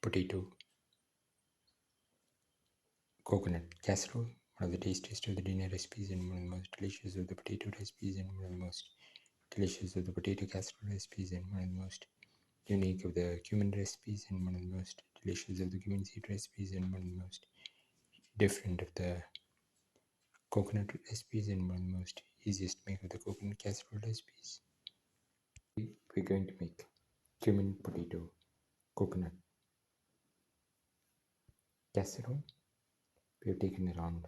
potato coconut casserole, one of the tastiest of the dinner recipes and one of the most delicious of the potato recipes and one of the most delicious of the potato casserole recipes and one of the most unique of the cumin recipes and one of the most delicious of the cumin seed recipes and one of the most different of the coconut recipes and one of the most easiest to make of the coconut casserole recipes. We're going to make cumin potato coconut casserole. We have taken around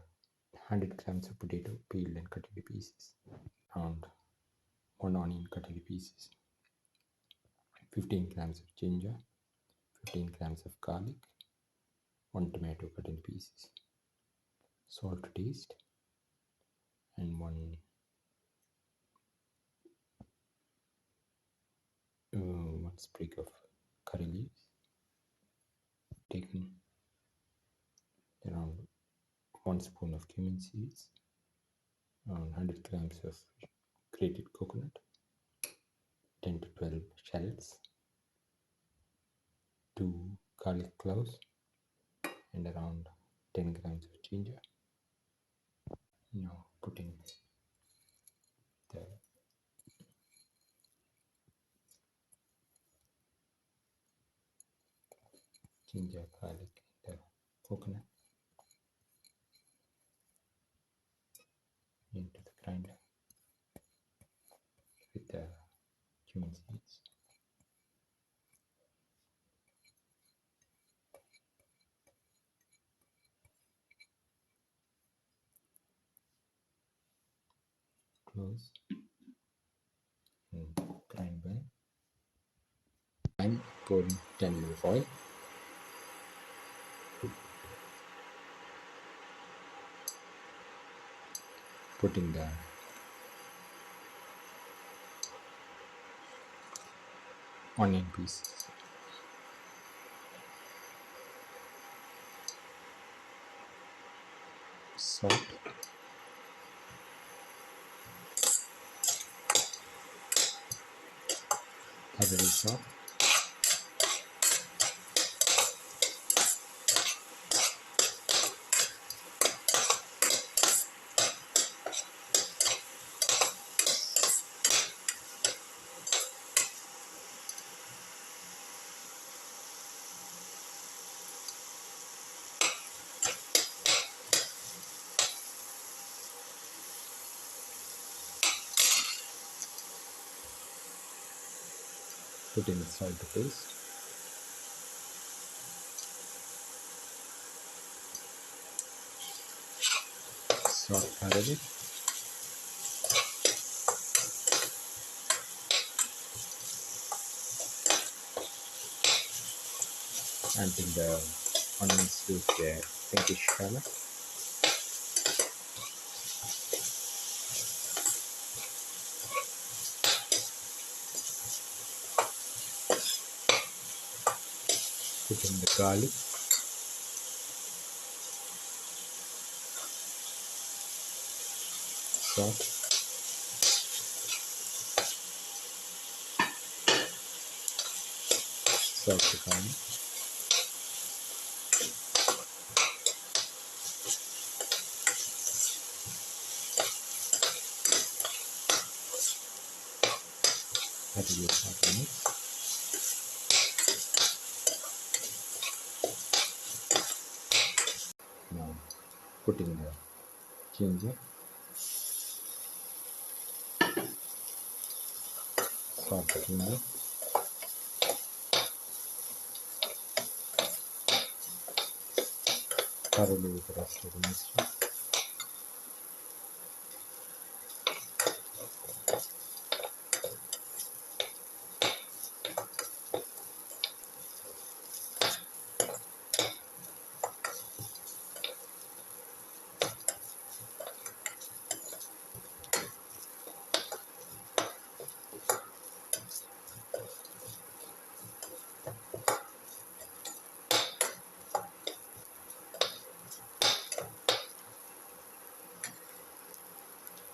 100 grams of potato peeled and cut into pieces, around 1 onion cut into pieces, 15 grams of ginger, 15 grams of garlic, 1 tomato cut into pieces, salt to taste, and one sprig of curry leaves. Taken around 1 spoon of cumin seeds, around 100 grams of grated coconut, 10 to 12 shallots, 2 garlic cloves, and around 10 grams of ginger. Now putting the ginger, garlic, and the coconut into the grinder with the cumin seeds. Close and grind well. I'm pouring 10 ml of oil. Putting the onion pieces, salt, Kadai salt, put in the salt to taste, salt garlic, until the onions lose their pinkish color. Put in the garlic, salt, saute garlic, that will start mix. Now putting the ginger, salt the ginger, thoroughly with the rest of the mixture.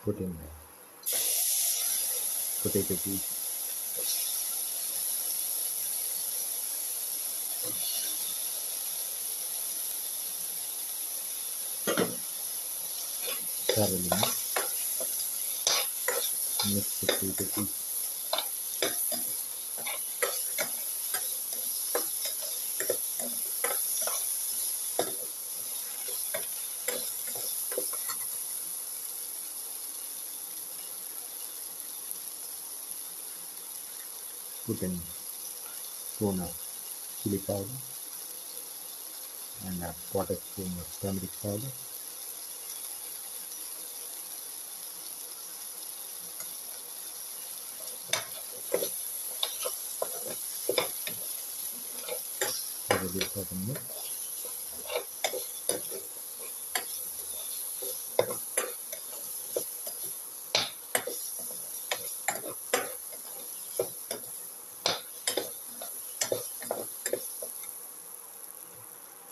Put in the potato piece, thoroughly mix the potato piece. Put in spoon of chili powder and a quarter spoon of turmeric powder. Have a bit of a mix.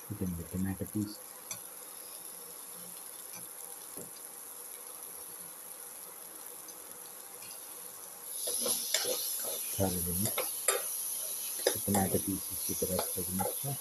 Put in the tomato piece. Thoroughly mix the tomato pieces with the rest of the mixture.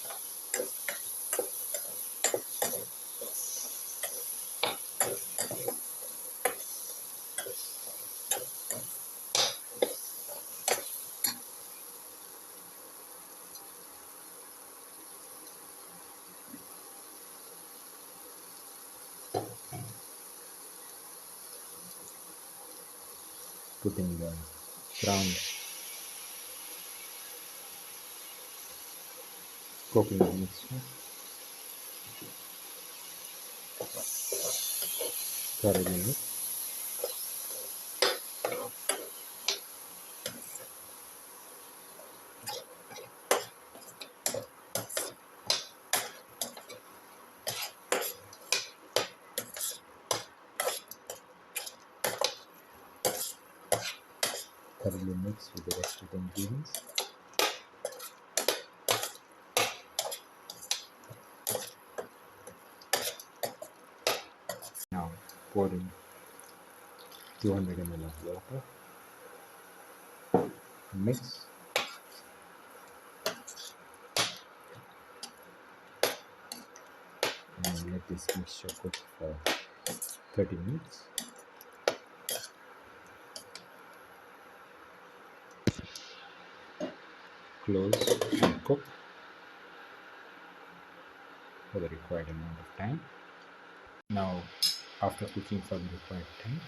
Put in the ground coconut mixture. Thoroughly mix. Thoroughly mix with the rest of the ingredients. Now pour in 200 ml of water. Mix. And let this mixture cook for 30 minutes. Close and cook for the required amount of time. Now, after cooking for the required time,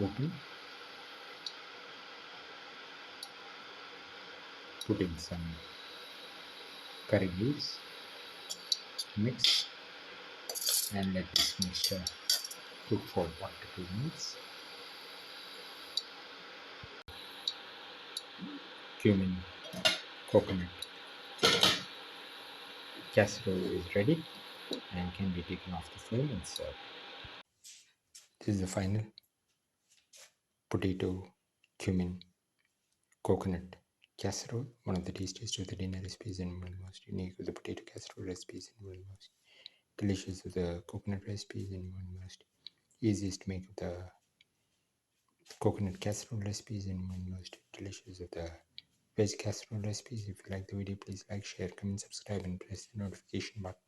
open, put in some curry leaves, mix, and let this mixture cook for 1 to 2 minutes. Cumin coconut casserole is ready and can be taken off the flame and served. This is the final potato cumin coconut casserole, one of the tastiest of the dinner recipes and one of the most unique of the potato casserole recipes and one of the most delicious of the coconut recipes and one of the most easiest to make of the coconut casserole recipes and one of the most delicious of the veg casserole recipes. If you like the video, please like, share, comment, subscribe and press the notification button.